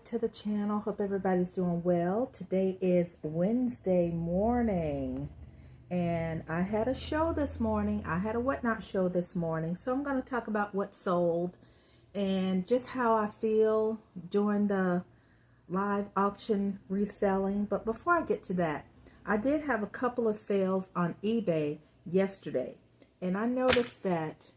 to the channel. Hope everybody's doing well. Today is Wednesday morning and I had a show this morning. I had a Whatnot show this morning. So I'm going to talk about what sold and just how I feel during the live auction reselling. But before I get to that, I did have a couple of sales on eBay yesterday. And I noticed that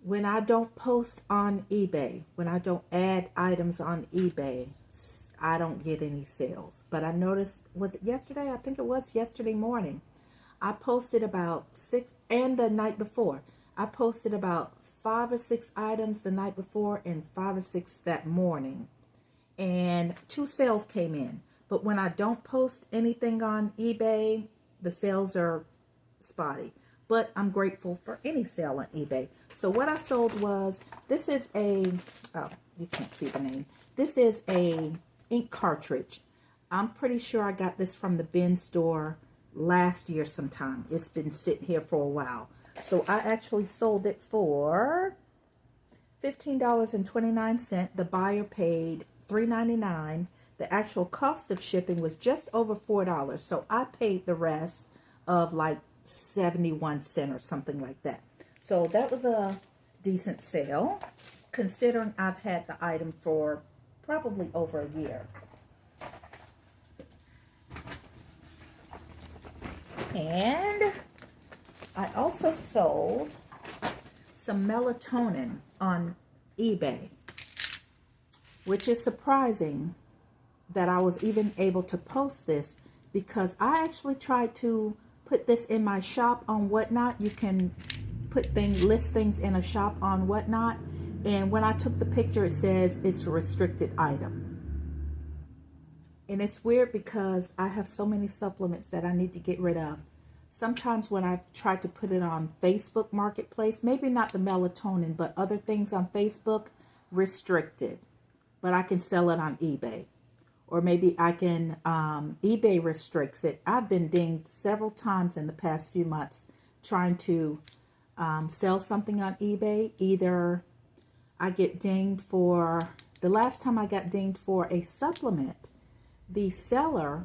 when I don't post on eBay, when I don't add items on eBay, I don't get any sales. But I noticed, was it yesterday? I think it was yesterday morning. I posted about 6, and the night before. I posted about 5 or 6 items the night before and 5 or 6 that morning. And 2 sales came in. But when I don't post anything on eBay, the sales are spotty. But I'm grateful for any sale on eBay. So what I sold was, this is a, oh, you can't see the name. This is a ink cartridge. I'm pretty sure I got this from the bin store last year sometime. It's been sitting here for a while. So I actually sold it for $15.29. The buyer paid $3.99. The actual cost of shipping was just over $4. So I paid the rest of like 71 cents or something like that. So that was a decent sale considering I've had the item for probably over a year. And I also sold some melatonin on eBay, which is surprising that I was even able to post this because I actually tried to put this in my shop on Whatnot. You can list things in a shop on Whatnot, and when I took the picture it says it's a restricted item. And it's weird because I have so many supplements that I need to get rid of. Sometimes when I try to put it on Facebook Marketplace, maybe not the melatonin but other things on Facebook, restricted, but I can sell it on eBay. Or maybe I can, eBay restricts it. I've been dinged several times in the past few months trying to sell something on eBay. Either I get dinged for, the last time I got dinged for a supplement, the seller,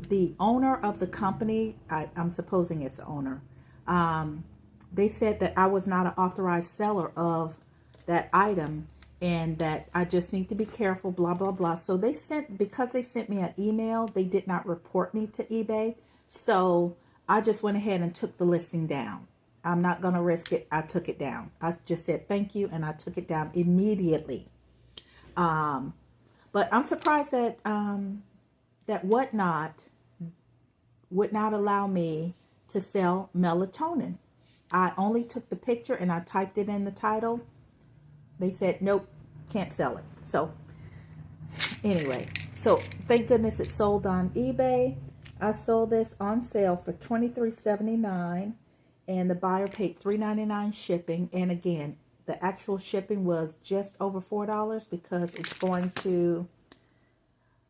the owner of the company, I'm supposing it's the owner, they said that I was not an authorized seller of that item, and that I just need to be careful, blah, blah, blah. So they sent, because they sent me an email, they did not report me to eBay. So I just went ahead and took the listing down. I'm not going to risk it. I took it down. I just said thank you, and I took it down immediately. But I'm surprised that that Whatnot would not allow me to sell melatonin. I only took the picture and I typed it in the title. They said, nope, can't sell it. So anyway, so thank goodness it sold on eBay. I sold this on sale for $23.79 and the buyer paid $3.99 shipping. And again, the actual shipping was just over $4 because it's going to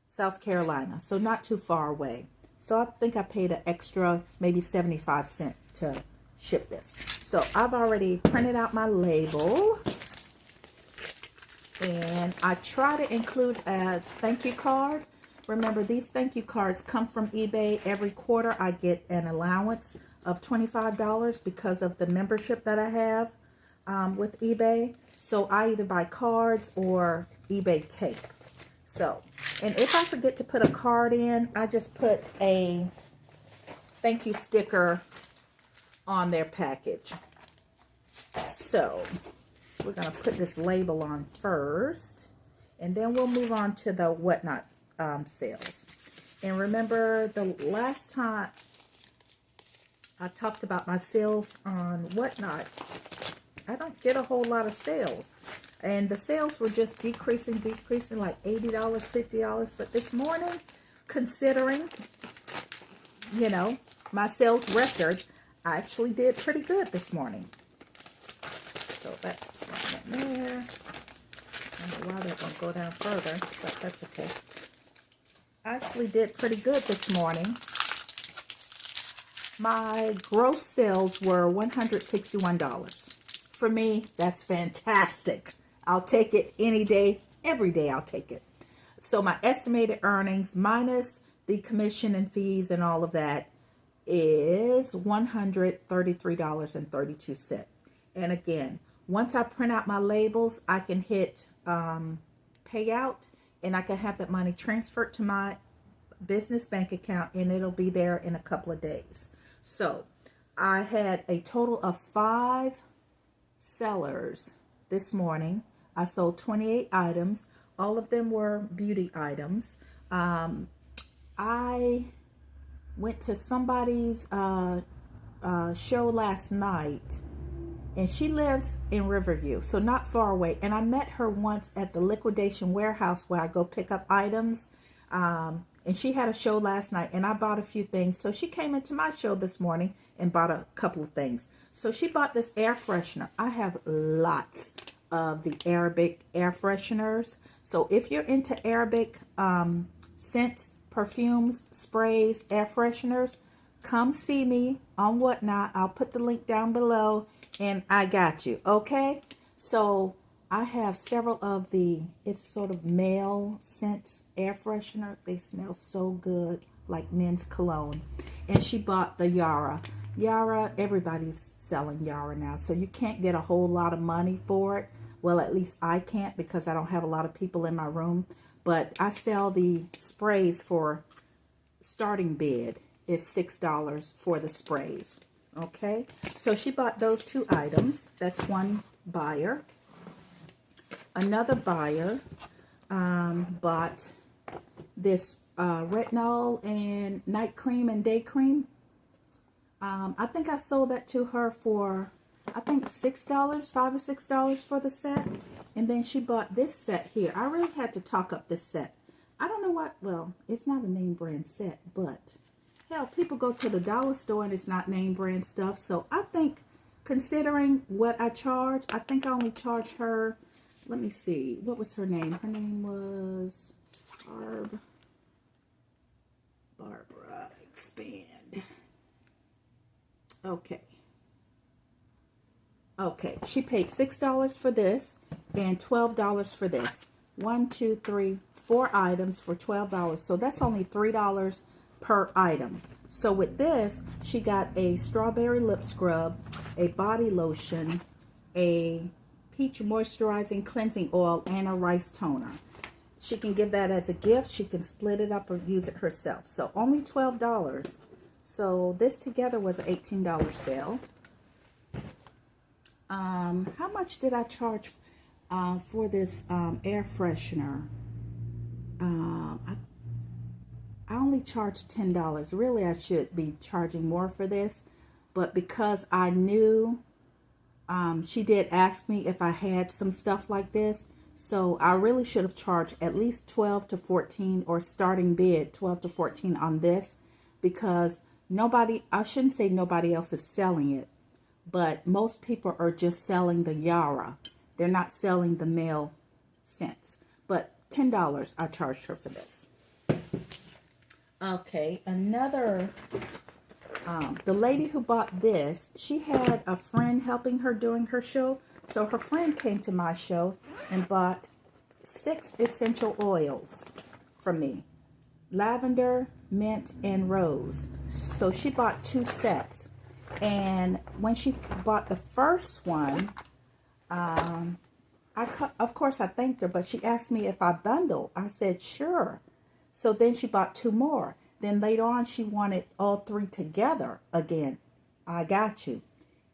South Carolina, so not too far away. So I think I paid an extra maybe 75 cents to ship this. So I've already printed out my label. And I try to include a thank you card. Remember, these thank you cards come from eBay. Every quarter I get an allowance of $25 because of the membership that I have with eBay. So I either buy cards or eBay tape. So, and if I forget to put a card in, I just put a thank you sticker on their package. So we're going to put this label on first, and then we'll move on to the Whatnot sales. And remember, the last time I talked about my sales on Whatnot, I don't get a whole lot of sales. And the sales were just decreasing like $80, $50. But this morning, considering, you know, my sales record, I actually did pretty good this morning. So that's right in there. I don't know why that won't go down further, but that's okay. I actually did pretty good this morning. My gross sales were $161. For me, that's fantastic. I'll take it any day, every day I'll take it. So my estimated earnings minus the commission and fees and all of that is $133.32. And again, once I print out my labels, I can hit payout, and I can have that money transferred to my business bank account, and it'll be there in a couple of days. So I had a total of 5 sellers this morning. I sold 28 items. All of them were beauty items. I went to somebody's show last night, and she lives in Riverview, so not far away. And I met her once at the liquidation warehouse where I go pick up items. And she had a show last night, and I bought a few things. So she came into my show this morning and bought a couple of things. So she bought this air freshener. I have lots of the Arabic air fresheners. So if you're into Arabic scents, perfumes, sprays, air fresheners, come see me on Whatnot. I'll put the link down below, and I got you. Okay? So I have several of it's sort of male scents air freshener. They smell so good, like men's cologne. And she bought the Yara. Yara, everybody's selling Yara now, so you can't get a whole lot of money for it. Well, at least I can't, because I don't have a lot of people in my room. But I sell the sprays for starting bid is $6 for the sprays. Okay, so she bought those 2 items. That's one buyer. Another buyer bought this retinol and night cream and day cream. I think I sold that to her for, I think $6, $5 or $6 for the set. And then she bought this set here. I really had to talk up this set. I don't know what, well, it's not a name brand set, but hell, people go to the dollar store and it's not name brand stuff. So I think, considering what I charge, I think I only charged her, let me see, what was her name? Her name was Barbara Expand. Okay. Okay, she paid $6 for this and $12 for this. 1, 2, 3, 4 items for $12. So that's only $3 per item. So with this, she got a strawberry lip scrub, a body lotion, a peach moisturizing cleansing oil, and a rice toner. She can give that as a gift. She can split it up or use it herself. So only $12. So this together was an $18 sale. How much did I charge for this air freshener? I only charged $10. Really, I should be charging more for this, but because I knew she did ask me if I had some stuff like this, so I really should have charged at least 12 to 14, or starting bid 12 to 14 on this, because nobody, I shouldn't say nobody else is selling it, but most people are just selling the Yara. They're not selling the male scents. But $10 I charged her for this. Okay, another, the lady who bought this, she had a friend helping her during her show. So her friend came to my show and bought 6 essential oils from me. Lavender, mint, and rose. So she bought 2 sets. And when she bought the first one, of course I thanked her, but she asked me if I bundle. I said, sure. So then she bought 2 more. Then later on, she wanted all 3 together again. I got you.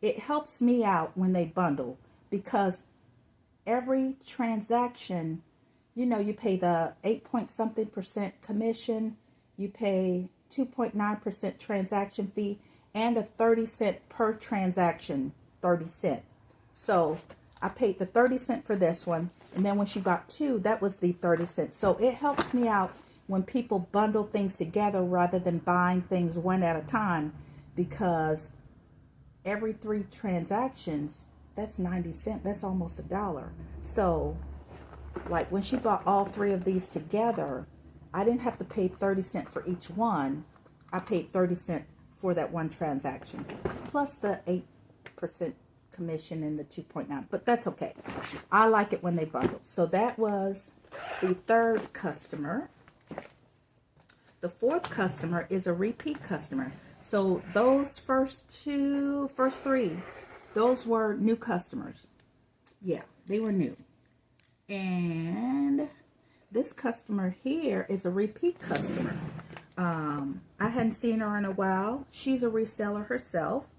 It helps me out when they bundle, because every transaction, you know, you pay the 8-point-something% commission, you pay 2.9% transaction fee, and a 30-cent per transaction, 30 cents. So I paid the 30 cents for this one, and then when she bought 2, that was the 30 cents. So it helps me out when people bundle things together rather than buying things one at a time, because every 3 transactions, that's 90 cents. That's almost $1. So like when she bought all 3 of these together, I didn't have to pay 30 cents for each one. I paid 30 cents for that one transaction, plus the 8% commission and the 2.9, but that's okay. I like it when they bundle. So that was the third customer. The fourth customer is a repeat customer. So those first three, those were new customers. Yeah, they were new. And this customer here is a repeat customer. I hadn't seen her in a while. She's a reseller herself.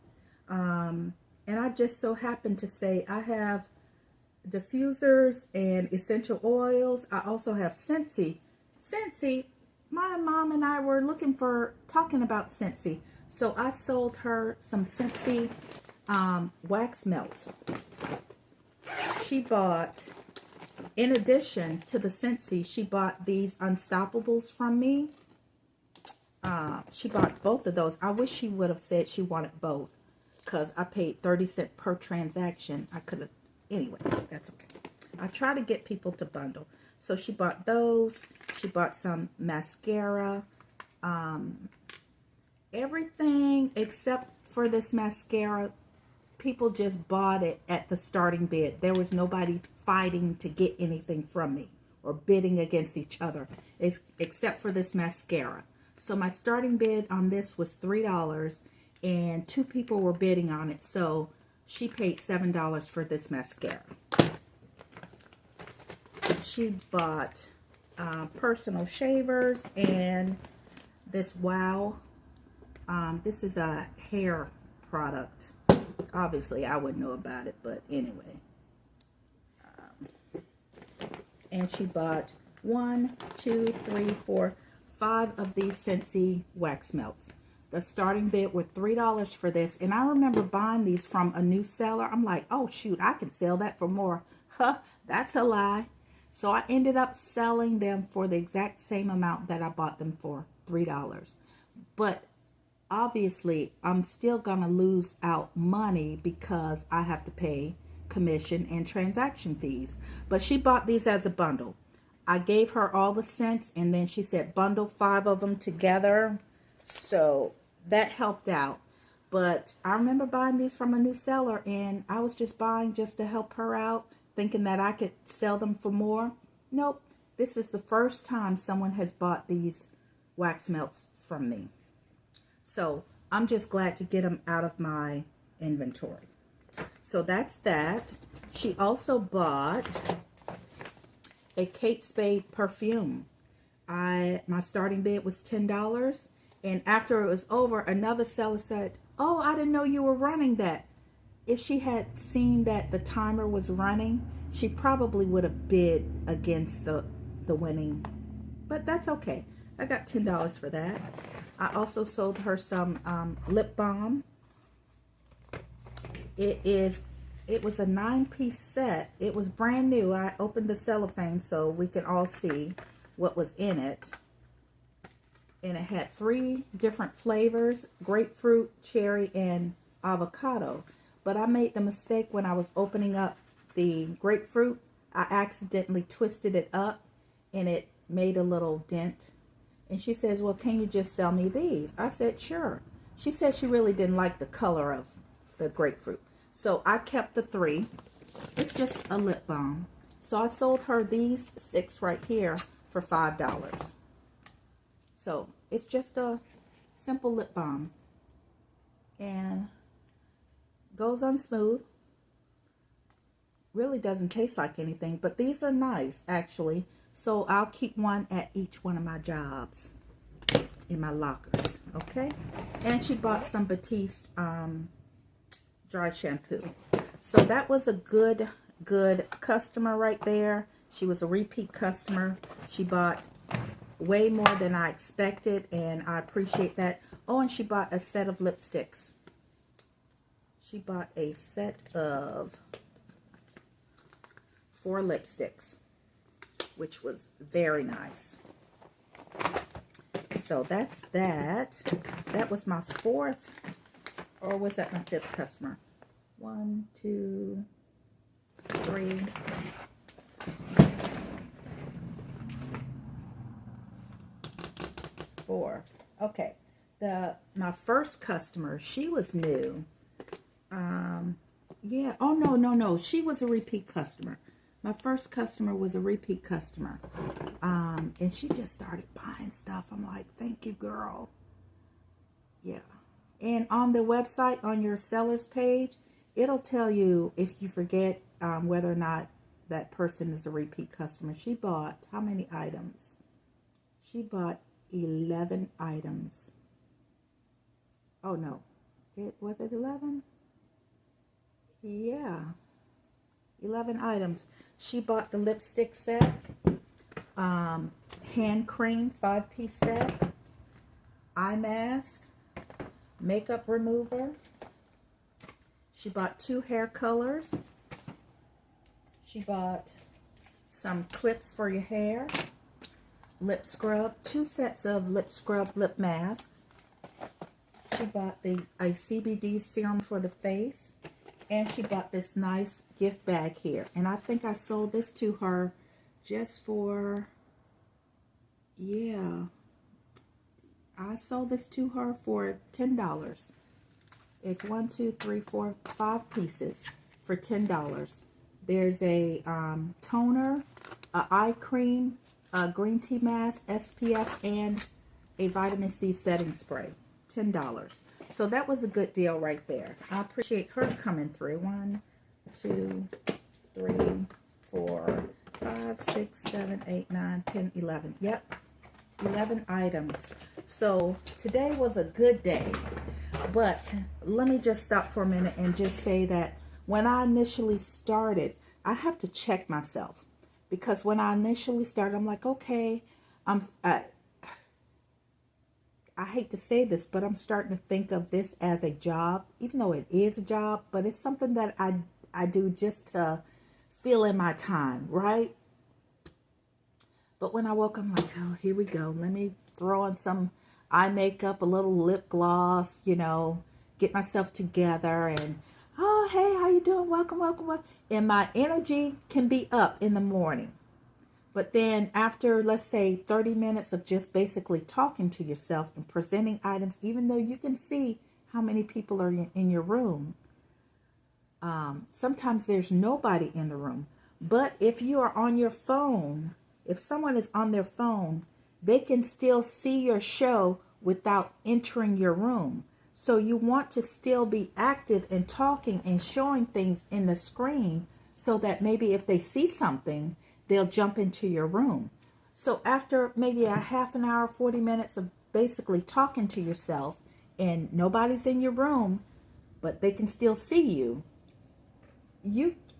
And I just so happened to say I have diffusers and essential oils. I also have Scentsy. Scentsy, my mom and I were talking about Scentsy. So I sold her some Scentsy wax melts. She bought, in addition to the Scentsy, she bought these Unstoppables from me. She bought both of those. I wish she would have said she wanted both, because I paid 30 cents per transaction. I could have, anyway, that's okay. I try to get people to bundle. So she bought those. She bought some mascara. Everything except for this mascara, people just bought it at the starting bid. There was nobody fighting to get anything from me or bidding against each other, except for this mascara. So my starting bid on this was $3, and 2 people were bidding on it. So she paid $7 for this mascara. She bought personal shavers and this Wow. This is a hair product. Obviously, I wouldn't know about it, but anyway. And she bought 1, 2, 3, 4, 5 of these Scentsy wax melts. The starting bid was $3 for this. And I remember buying these from a new seller. I'm like, oh, shoot, I can sell that for more. Huh, that's a lie. So I ended up selling them for the exact same amount that I bought them for, $3. But obviously, I'm still going to lose out money because I have to pay commission and transaction fees. But she bought these as a bundle. I gave her all the scents, and then she said bundle 5 of them together. So that helped out. But I remember buying these from a new seller, and I was just buying just to help her out, thinking that I could sell them for more. Nope. This is the first time someone has bought these wax melts from me. So I'm just glad to get them out of my inventory. So that's that. She also bought a Kate Spade perfume. My starting bid was $10. And after it was over, another seller said, oh, I didn't know you were running that. If she had seen that the timer was running, she probably would have bid against the winning. But that's okay. I got $10 for that. I also sold her some lip balm. It was a 9-piece set. It was brand new. I opened the cellophane so we could all see what was in it. And it had 3 different flavors: grapefruit, cherry, and avocado. But I made the mistake when I was opening up the grapefruit. I accidentally twisted it up and it made a little dent. And she says, well, can you just sell me these? I said, sure. She said she really didn't like the color of the grapefruit. So I kept the 3. It's just a lip balm. So I sold her these 6 right here for $5. So it's just a simple lip balm. And goes on smooth. Really doesn't taste like anything. But these are nice, actually. So I'll keep one at each one of my jobs in my lockers. Okay? And she bought some Batiste dry shampoo. So that was a good customer right there. She was a repeat customer. She bought way more than I expected, and I appreciate that. Oh, and she bought a set of lipsticks. She bought a set of 4 lipsticks, which was very nice. So that's that. That was my 4th, or was that my 5th customer? 1, 2, 3. 4. Okay. My first customer, she was new. Yeah. Oh, no. She was a repeat customer. My first customer was a repeat customer. And she just started buying stuff. I'm like, thank you, girl. Yeah. And on the website, on your seller's page, it'll tell you if you forget whether or not that person is a repeat customer. She bought how many items? She bought 11 items. Oh, no. Was it 11? Yeah. 11 items. She bought the lipstick set, hand cream 5-piece set, eye mask, makeup remover. She bought 2 hair colors. She bought some clips for your hair, lip scrub, 2 sets of lip scrub lip mask. She bought a CBD serum for the face. And she bought this nice gift bag here. And I think I sold this to her just for, yeah. I sold this to her for $10. It's 1, 2, 3, 4, 5 pieces for $10. There's a toner, a eye cream, a green tea mask, SPF, and a vitamin C setting spray. $10. So that was a good deal right there. I appreciate her coming through. 1, 2, 3, 4, 5, 6, 7, 8, 9, 10, 11. Yep, 11 items. So today was a good day. But let me just stop for a minute and just say that when I initially started, I have to check myself. Because when I initially started, I'm like, okay, I hate to say this, but I'm starting to think of this as a job, even though it is a job, but it's something that I do just to fill in my time, right? But when I woke up, I'm like, oh, here we go. Let me throw on some eye makeup, a little lip gloss, you know, get myself together and, oh, hey, how you doing? Welcome, welcome, welcome. And my energy can be up in the morning. But then after, let's say, 30 minutes of just basically talking to yourself and presenting items, even though you can see how many people are in your room, sometimes there's nobody in the room. But if you are on your phone, if someone is on their phone, they can still see your show without entering your room. So you want to still be active and talking and showing things in the screen so that maybe if they see something, they'll jump into your room. So after maybe a half an hour, 40 minutes of basically talking to yourself and nobody's in your room, but they can still see you,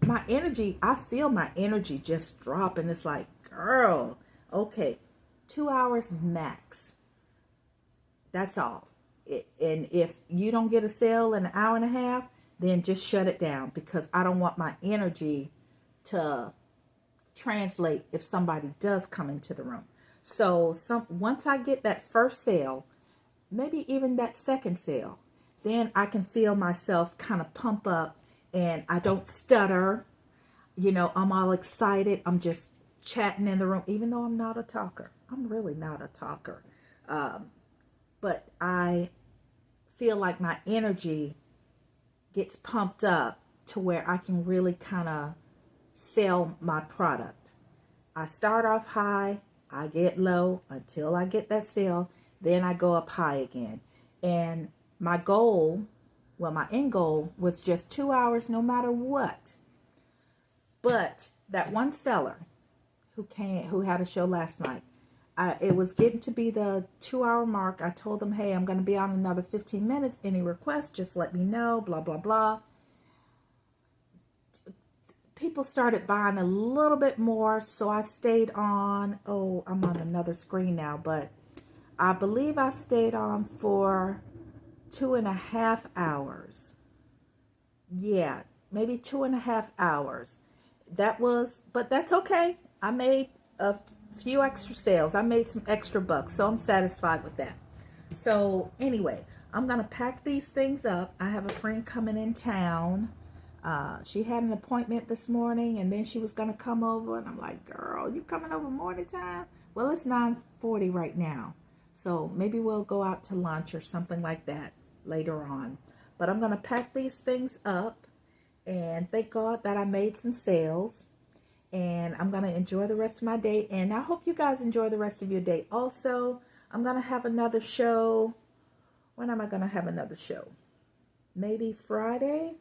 my energy, I feel my energy just drop. And it's like, girl, okay, 2 hours max. That's all. And if you don't get a sale in an hour and a half, then just shut it down, because I don't want my energy to translate if somebody does come into the room. So once I get that first sale, maybe even that second sale, then I can feel myself kind of pump up and I don't stutter. You know, I'm all excited. I'm just chatting in the room, even though I'm not a talker. I'm really not a talker. But I feel like my energy gets pumped up to where I can really kind of sell my product. I start off high, I get low until I get that sale, then I go up high again. And my goal, well, my end goal was just 2 hours no matter what. But that one seller who had a show last night, it was getting to be the 2 hour mark. I told them, hey, I'm going to be on another 15 minutes. Any requests, just let me know, blah, blah, blah. People started buying a little bit more, so I stayed on. Oh, I'm on another screen now, but I believe I stayed on for 2.5 hours. Yeah, maybe 2.5 hours. But that's okay. I made a few extra sales. I made some extra bucks, so I'm satisfied with that. So anyway, I'm going to pack these things up. I have a friend coming in town. She had an appointment this morning, and then she was going to come over, and I'm like, girl, you coming over morning time? Well, it's 9:40 right now, so maybe we'll go out to lunch or something like that later on. But I'm going to pack these things up, and thank God that I made some sales. And I'm going to enjoy the rest of my day. And I hope you guys enjoy the rest of your day also. I'm going to have another show. When am I going to have another show? Maybe Friday?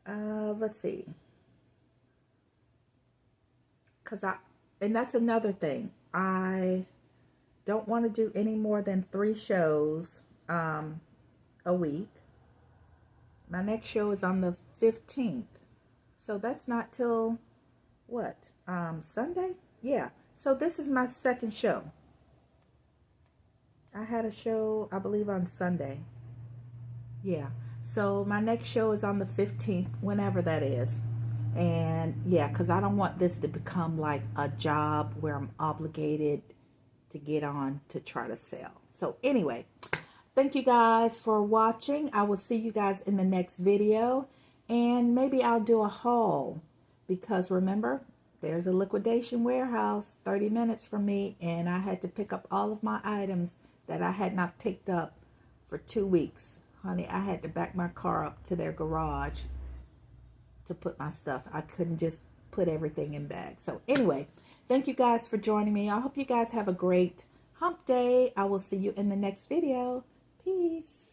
Let's see. And that's another thing. I don't want to do any more than 3 shows a week. My next show is on the 15th. So that's not till what? Sunday? Yeah. So this is my second show. I had a show, I believe, on Sunday. Yeah. So my next show is on the 15th, whenever that is. And yeah, because I don't want this to become like a job where I'm obligated to get on to try to sell. So anyway, thank you guys for watching. I will see you guys in the next video. And maybe I'll do a haul. Because remember, there's a liquidation warehouse 30 minutes from me. And I had to pick up all of my items that I had not picked up for 2 weeks. Honey, I had to back my car up to their garage to put my stuff. I couldn't just put everything in bags. So anyway, thank you guys for joining me. I hope you guys have a great hump day. I will see you in the next video. Peace.